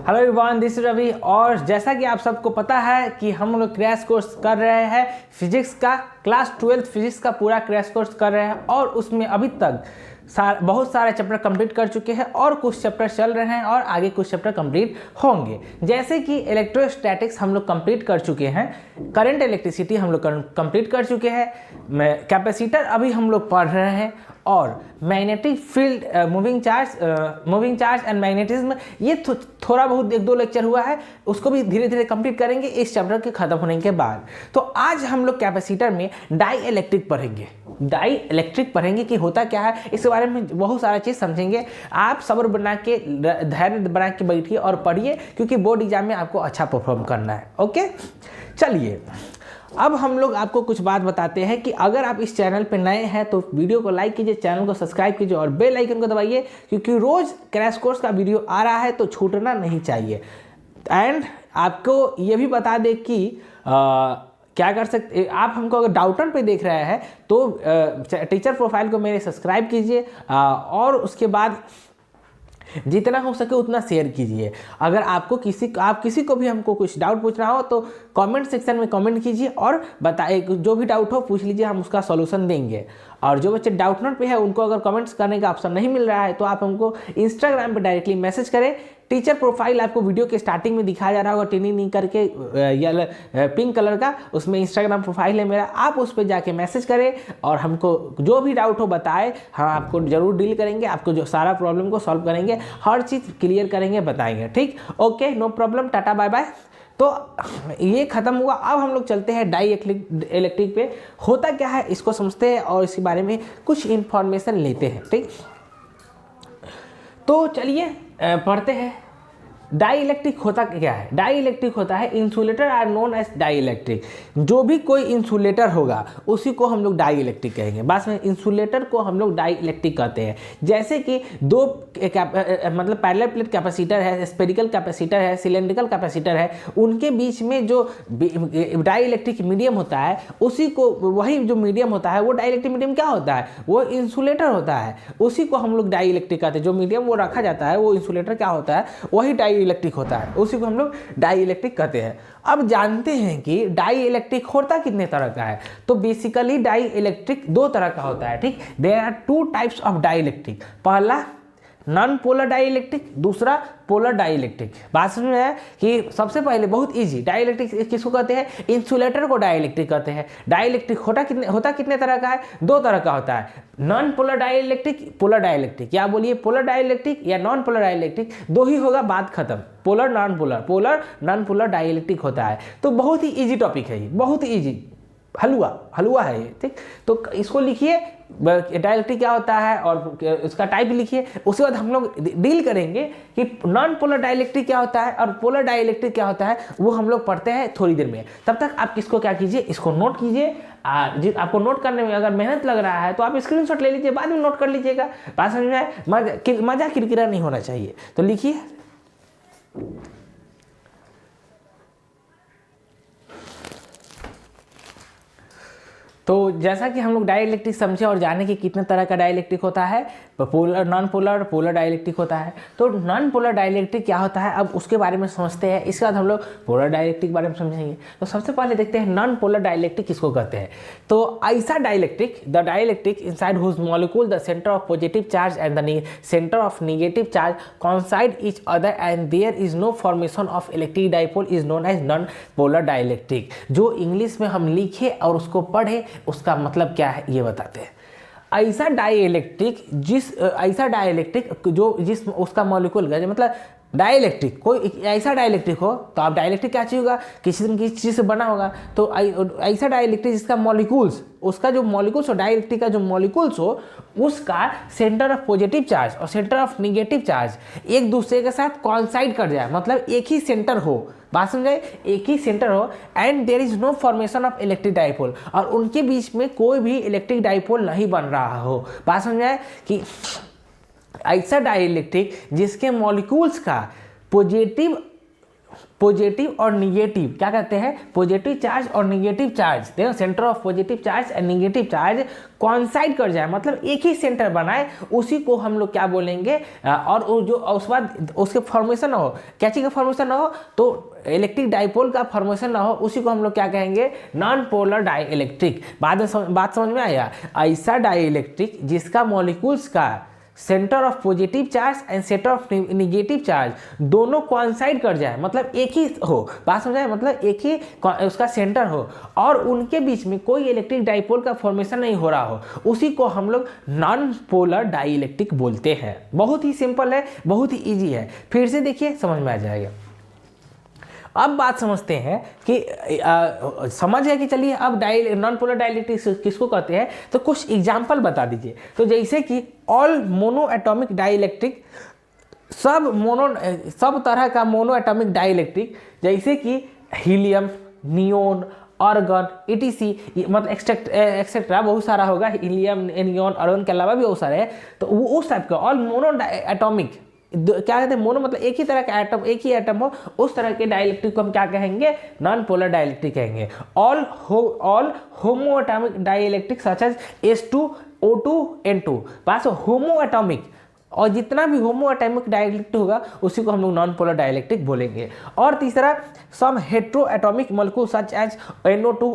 Hello everyone, this is Ravi. और जैसा कि आप सबको पता है कि हम लोग क्रैश कोर्स कर रहे हैं फिजिक्स का, क्लास 12 फिजिक्स का पूरा क्रैश कोर्स कर रहे हैं और उसमें अभी तक बहुत सारे चैप्टर कंप्लीट कर चुके हैं और कुछ चैप्टर चल रहे हैं और आगे कुछ चैप्टर कंप्लीट होंगे। जैसे कि इलेक्ट्रोस्टैटिक्स हम लोग कंप्लीट कर चुके हैं, करंट इलेक्ट्रिसिटी हम लोग कंप्लीट कर चुके हैं, कैपेसिटर अभी हम लोग पढ़ रहे हैं और magnetic field, moving charge and magnetism, ये थोड़ा बहुत एक दो लेक्चर हुआ है, उसको भी धीरे धीरे कंप्लीट करेंगे इस चैप्टर के खत्म होने के बाद। तो आज हम लोग कैपेसिटर में डाई इलेक्ट्रिक पढ़ेंगे कि होता क्या है, इसके बारे में बहुत सारा चीज़ समझेंगे। आप सब्र बना के, धैर्य बना के बैठिए और पढ़िए, क्योंकि बोर्ड एग्जाम में आपको अच्छा परफॉर्म करना है। ओके, चलिए अब हम लोग आपको कुछ बात बताते हैं कि अगर आप इस चैनल पे नए हैं तो वीडियो को लाइक कीजिए, चैनल को सब्सक्राइब कीजिए और बेल आइकन को दबाइए, क्योंकि रोज़ क्रैश कोर्स का वीडियो आ रहा है तो छूटना नहीं चाहिए। एंड आपको ये भी बता दें कि क्या कर सकते आप, हमको अगर डाउटन पे देख रहे हैं तो टीचर प्रोफाइल को मेरे सब्सक्राइब कीजिए और उसके बाद जितना हो सके उतना शेयर कीजिए। अगर आपको किसी को भी हमको कुछ डाउट पूछना हो तो कमेंट सेक्शन में कमेंट कीजिए और बताइए, जो भी डाउट हो पूछ लीजिए, हम उसका सॉल्यूशन देंगे। और जो बच्चे डाउट नोट पे है उनको अगर कमेंट्स करने का ऑप्शन नहीं मिल रहा है तो आप हमको इंस्टाग्राम पे डायरेक्टली मैसेज करें। टीचर प्रोफाइल आपको वीडियो के स्टार्टिंग में दिखाया जा रहा होगा, टिनी करके पिंक कलर का, उसमें इंस्टाग्राम प्रोफाइल है मेरा, आप उस पर जाके मैसेज करें और हमको जो भी डाउट हो बताएं, हम आपको जरूर डील करेंगे, आपको जो सारा प्रॉब्लम को सॉल्व करेंगे, हर चीज़ क्लियर करेंगे, बताएंगे। ठीक, okay, no problem, tata bye bye. तो ये खत्म हुआ, अब हम लोग चलते हैं डाई इलेक्ट्रिक पे। होता क्या है इसको समझते हैं और इसके बारे में कुछ इंफॉर्मेशन लेते हैं। ठीक, तो चलिए पढ़ते हैं। डाई इलेक्ट्रिक होता क्या है? डाई इलेक्ट्रिक होता है, insulator are known as dielectric. जो भी कोई इंसुलेटर होगा उसी को हम लोग डाई इलेक्ट्रिक कहेंगे। बस में इंसुलेटर को हम लोग डाई इलेक्ट्रिक कहते हैं। जैसे कि दो मतलब पैरेलल प्लेट कैपेसिटर है, स्फेरिकल कैपेसिटर है, सिलेंड्रिकल कैपेसिटर है, उनके बीच में जो डाई इलेक्ट्रिक मीडियम होता है उसी को, वही जो मीडियम होता है वो डाई इलेक्ट्रिक मीडियम क्या होता है? वो इंसुलेटर होता है, उसी को हम लोग डाई इलेक्ट्रिक कहते हैं। जो मीडियम वो रखा जाता है वो इंसुलेटर क्या होता है? वही डाई इलेक्ट्रिक होता है, उसी को हम लोग डाई इलेक्ट्रिक कहते हैं। अब जानते हैं कि डाई इलेक्ट्रिक होता कितने तरह का है। तो बेसिकली डाई इलेक्ट्रिक दो तरह का होता है। ठीक, there are two types of dielectric. पहला नॉन पोलर डाई इलेक्ट्रिक, दूसरा पोलर डाई इलेक्ट्रिक। बात समझ में है कि सबसे पहले बहुत इजी, डाई इलेक्ट्रिक किसको कहते हैं? इंसुलेटर को डाई इलेक्ट्रिक कहते हैं। डाई इलेक्ट्रिक होता कितने तरह का है? दो तरह का होता है, non polar dielectric, polar dielectric. क्या बोलिए, पोलर डाई इलेक्ट्रिक या नॉन पोलर डाई इलेक्ट्रिक, दो ही होगा, बात खत्म। Polar non polar dielectric होता है। तो बहुत ही ईजी टॉपिक है ये, बहुत ही ईजी, हलवा है ये। ठीक, तो इसको लिखिए, डाई इलेक्ट्रिक क्या होता है और इसका टाइप लिखिए। उसके बाद हम लोग डील करेंगे कि नॉन पोलर डाई इलेक्ट्रिक क्या होता है और पोलर डाई इलेक्ट्रिक क्या होता है, वो हम लोग पढ़ते हैं थोड़ी देर में। तब तक आप इसको क्या कीजिए, इसको नोट कीजिए। आपको नोट करने में अगर मेहनत लग रहा है तो आप स्क्रीनशॉट ले लीजिए, बाद में नोट कर लीजिएगा। बात समझ में आए, मजा किरकिरा नहीं होना चाहिए। तो लिखिए, तो जैसा कि हम लोग डाई इलेक्ट्रिक समझे और जाने कि कितने तरह का डाई इलेक्ट्रिक होता है, polar, non polar, polar dielectric होता है। तो नॉन पोलर डाई इलेक्ट्रिक क्या होता है, अब उसके बारे में समझते हैं। इसके बाद हम लोग पोलर डाई इलेक्ट्रिक के बारे में समझेंगे। तो सबसे पहले देखते हैं नॉन पोलर डाई इलेक्ट्रिक किसको कहते हैं। तो ऐसा dielectric, the dielectric inside whose molecule the centre of positive charge and the centre of negative charge coincide each other and there is no formation of electric dipole is known as non polar dielectric. जो English में हम लिखे और उसको पढ़े उसका मतलब क्या है ये बताते हैं। ऐसा डाई इलेक्ट्रिक जिस उसका मॉलिक्यूल का मतलब डाई इलेक्ट्रिक, कोई ऐसा डाई इलेक्ट्रिक हो तो आप डाई इलेक्ट्रिक क्या चाहिए होगा, किसी न किसी चीज़ से बना होगा। तो ऐसा डाई इलेक्ट्रिक जिसका मॉलिक्यूल्स, उसका जो मॉलिक्यूल्स हो, डाई इलेक्ट्रिक का जो मॉलिक्यूल्स हो, उसका सेंटर ऑफ पॉजिटिव चार्ज और सेंटर ऑफ निगेटिव चार्ज एक दूसरे के साथ कॉन्साइड कर जाए, मतलब एक ही सेंटर हो। बात समझाए, एक ही सेंटर हो and there is no formation of electric dipole, और उनके बीच में कोई भी इलेक्ट्रिक डाइपोल नहीं बन रहा हो। बात समझाए कि ऐसा डाई इलेक्ट्रिक जिसके मॉलिक्यूल्स का पॉजिटिव पॉजिटिव और निगेटिव, क्या कहते हैं, पॉजिटिव चार्ज और निगेटिव चार्ज, देखो centre of positive charge and negative charge कॉन्साइड कर जाए, मतलब एक ही सेंटर बनाए, उसी को हम लोग क्या बोलेंगे। और जो उस बाद उसके फॉर्मेशन ना हो, क्या चीज़ का फॉर्मेशन ना हो, तो इलेक्ट्रिक डाइपोल का फॉर्मेशन ना हो, उसी को हम लोग क्या कहेंगे, नॉन पोलर डाई इलेक्ट्रिक। बात समझ में आया। ऐसा डाई इलेक्ट्रिक जिसका मॉलिक्यूल्स का centre of positive charge and centre of negative charge दोनों कोइंसाइड कर जाए, मतलब एक ही हो, बात समझाए, मतलब एक ही उसका सेंटर हो और उनके बीच में कोई इलेक्ट्रिक डाइपोल का फॉर्मेशन नहीं हो रहा हो, उसी को हम लोग नॉन पोलर डाई इलेक्ट्रिक बोलते हैं। बहुत ही सिंपल है, बहुत ही ईजी है, फिर से देखिए समझ में आ जाएगा। अब बात समझते हैं कि समझ है कि चलिए अब नॉन पोलर डाइइलेक्ट्रिक किसको कहते हैं, तो कुछ एग्जाम्पल बता दीजिए। तो जैसे कि ऑल मोनो एटॉमिक डाइइलेक्ट्रिक, सब तरह का मोनो एटॉमिक डाइइलेक्ट्रिक, जैसे कि हीलियम, नियोन, आर्गन, ETC, मतलब एक्सेट्रा बहुत सारा होगा, हीलियम, नियोन, आर्गन के अलावा भी बहुत सारे हैं। तो वो उस टाइप का ऑल मोनो एटॉमिक, क्या कहते हैं, मोनो मतलब एक ही तरह का एटम, एक ही एटम हो, उस तरह के डाइइलेक्ट्रिक को हम क्या कहेंगे, नॉन पोलर डाइइलेक्ट्रिक कहेंगे। All homoatomic dielectric such as H2O2 N2, बस होमो एटॉमिक, और जितना भी होमो एटॉमिक डाइइलेक्ट्रिक होगा उसी को हम लोग नॉन पोलर डाइइलेक्ट्रिक बोलेंगे। और तीसरा some hetero atomic molecule such as NO2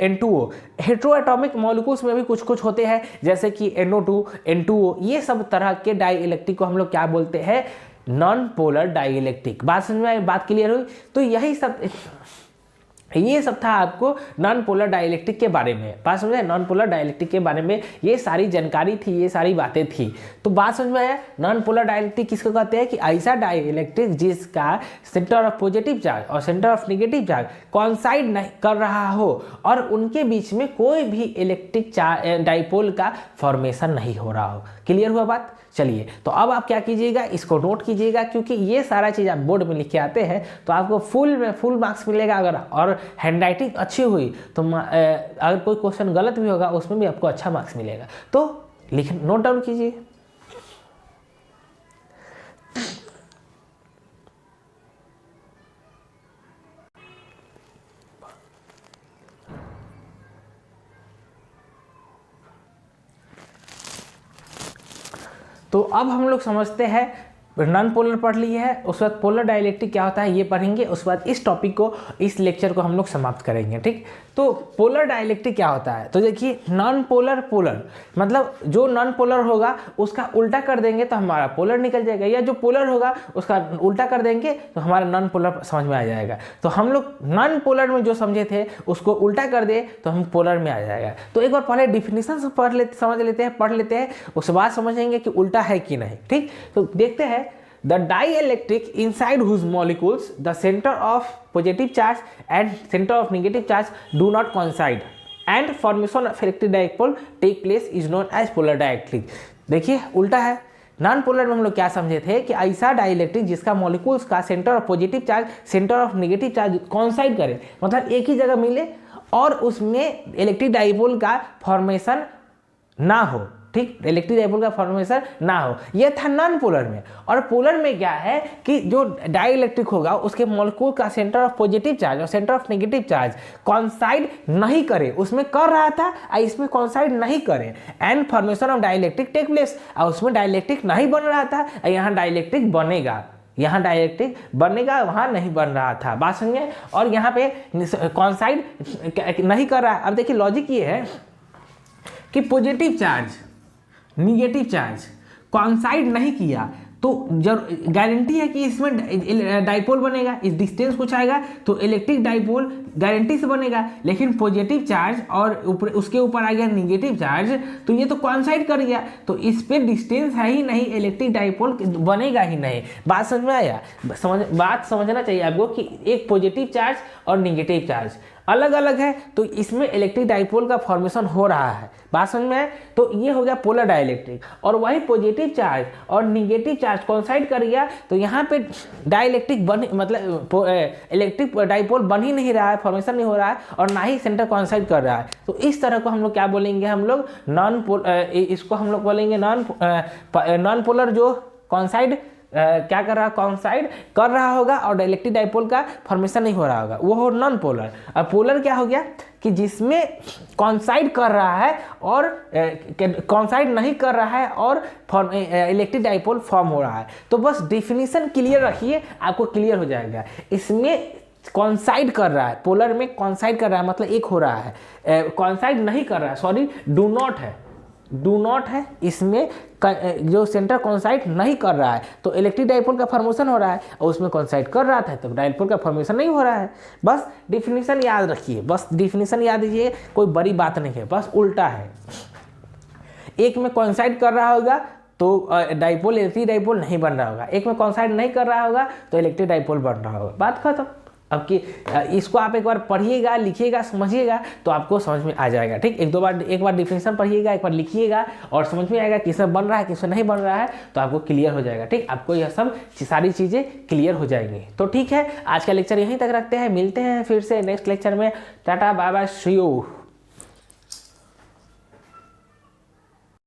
N2O, hetero atomic molecules में भी कुछ कुछ होते हैं, जैसे कि NO2 N2O, ये सब तरह के डाइइलेक्ट्रिक को हम लोग क्या बोलते हैं, नॉन पोलर डाइइलेक्ट्रिक। बात समझ में आई, बात क्लियर हुई। तो ये सब था आपको नॉन पोलर डाइइलेक्ट्रिक के बारे में। बात समझ में, नॉन पोलर डाइइलेक्ट्रिक के बारे में ये सारी जानकारी थी, ये सारी बातें थी। तो बात समझ में आया, नॉन पोलर डाइइलेक्ट्रिक किसको कहते हैं, कि ऐसा डाइइलेक्ट्रिक जिसका सेंटर ऑफ पॉजिटिव चार्ज और सेंटर ऑफ निगेटिव चार्ज कॉन्साइड नहीं कर रहा हो और उनके बीच में कोई भी इलेक्ट्रिक डाइपोल का फॉर्मेशन नहीं हो रहा हो। क्लियर हुआ बात। चलिए, तो अब आप क्या कीजिएगा, इसको नोट कीजिएगा, क्योंकि ये सारा चीज़ आप बोर्ड में लिख के आते हैं तो आपको फुल मार्क्स मिलेगा। अगर और हैंडराइटिंग अच्छी हुई तो अगर कोई क्वेश्चन गलत भी होगा उसमें भी आपको अच्छा मार्क्स मिलेगा। तो नोट डाउन कीजिए। तो अब हम लोग समझते हैं, नॉन पोलर पढ़ लिए है, उसके बाद पोलर डाइइलेक्ट्रिक क्या होता है ये पढ़ेंगे, उसके बाद इस टॉपिक को, इस लेक्चर को हम लोग समाप्त करेंगे। ठीक, तो पोलर डाइइलेक्ट्रिक क्या होता है, तो देखिए नॉन पोलर, पोलर मतलब जो नॉन पोलर होगा उसका उल्टा कर देंगे तो हमारा पोलर निकल जाएगा, या जो पोलर होगा उसका उल्टा कर देंगे तो हमारा नॉन पोलर समझ में आ जाएगा। तो हम लोग नॉन पोलर में जो समझे थे उसको उल्टा कर दे तो हम पोलर में आ जाएगा। तो एक बार पहले डिफिनीशन समझ लेते हैं, पढ़ लेते हैं, उसके बाद समझेंगे कि उल्टा है कि नहीं। ठीक, तो देखते हैं। The dielectric inside whose molecules the center of positive charge and center of negative charge do not coincide and formation of electric dipole take place is known as polar dielectric। देखिए उल्टा है। नॉन पोलर में हम लोग क्या समझे थे कि ऐसा डाइइलेक्ट्रिक जिसका मॉलिक्यूल्स का centre of positive charge, centre of negative charge कॉन्साइड करे, मतलब एक ही जगह मिले और उसमें इलेक्ट्रिक डाइपोल का फॉर्मेशन ना हो। ठीक, इलेक्ट्रिक डाइपोल का फॉर्मेशन ना हो, यह था नॉन पोलर में। और पोलर में क्या है कि जो डाइइलेक्ट्रिक होगा उसके मॉलिक्यूल का सेंटर ऑफ पॉजिटिव चार्ज और सेंटर ऑफ नेगेटिव चार्ज कॉन्साइड नहीं करे, उसमें कर रहा था इसमें कॉन्साइड नहीं करे, and formation of dielectric take place, और उसमें डाइइलेक्ट्रिक नहीं बन रहा था, यहाँ डाइइलेक्ट्रिक बनेगा, यहाँ डाइइलेक्ट्रिक बनेगा, वहाँ नहीं बन रहा था। बात समझिए। और यहाँ पे कॉन्साइड नहीं कर रहा है। अब देखिए लॉजिक ये है कि पॉजिटिव चार्ज, निगेटिव चार्ज कॉन्साइड नहीं किया तो जब गारंटी है कि इसमें डाइपोल बनेगा, इस डिस्टेंस कुछ आएगा तो इलेक्ट्रिक डाइपोल गारंटी से बनेगा। लेकिन पॉजिटिव चार्ज और उसके ऊपर आ गया निगेटिव चार्ज, तो ये तो कॉन्साइड कर गया, तो इस पे डिस्टेंस है ही नहीं, इलेक्ट्रिक डाइपोल बनेगा ही नहीं। बात समझ में आया। बात समझना चाहिए आपको कि एक पॉजिटिव चार्ज और निगेटिव चार्ज अलग अलग है, तो इसमें इलेक्ट्रिक डाइपोल का फॉर्मेशन हो रहा है। बात समझ में आए। तो ये हो गया पोलर डाइइलेक्ट्रिक। और वही पॉजिटिव चार्ज और निगेटिव चार्ज कॉन्साइड कर गया तो यहाँ पे डाइइलेक्ट्रिक बन, मतलब इलेक्ट्रिक डाइपोल बन ही नहीं रहा है, फॉर्मेशन नहीं हो रहा है, और ना ही सेंटर कॉन्साइड कर रहा है। तो इस तरह को हम लोग क्या बोलेंगे, हम लोग इसको हम लोग बोलेंगे नॉन पोलर जो कॉन्साइड क्या कर रहा है, कॉन्साइड कर रहा होगा और इलेक्ट्रिक डाइपोल का फॉर्मेशन नहीं हो रहा होगा, वो हो नॉन पोलर। और पोलर क्या हो गया कि जिसमें कॉन्साइड कर रहा है और कॉन्साइड नहीं कर रहा है और इलेक्ट्रिक डाइपोल फॉर्म हो रहा है। तो बस डिफिनीशन क्लियर रखिए, आपको क्लियर हो जाएगा। इसमें कॉन्साइड कर रहा है, पोलर में कॉन्साइड कर रहा है मतलब एक हो रहा है, कॉन्साइड नहीं कर रहा है, सॉरी डू नॉट है, इसमें जो सेंटर कॉन्साइड नहीं कर रहा है तो इलेक्ट्रिक डाइपोल का फॉर्मेशन हो रहा है, और उसमें कॉन्साइड कर रहा था तो डाइपोल का फॉर्मेशन नहीं हो रहा है। बस डिफिनीशन याद रखिए, बस डिफिनीशन याद रखिए, कोई बड़ी बात नहीं है, बस उल्टा है। एक में कॉन्साइड कर रहा होगा तो डाइपोल इलेक्ट्रिक डाइपोल नहीं बन रहा होगा, एक में कॉन्साइड नहीं कर रहा होगा तो इलेक्ट्रिक डाइपोल बन रहा होगा, बात खत्म। अब कि इसको आप एक बार पढ़िएगा, लिखिएगा, समझिएगा तो आपको समझ में आ जाएगा। ठीक, एक बार डिफिनीशन पढ़िएगा, एक बार लिखिएगा और समझ में आएगा किसमें बन रहा है किसमें नहीं बन रहा है, तो आपको क्लियर हो जाएगा। ठीक, आपको यह सब सारी चीज़ें क्लियर हो जाएंगी। तो ठीक है, आज का लेक्चर यहीं तक रखते हैं, मिलते हैं फिर से नेक्स्ट लेक्चर में। Tata bye bye, see you.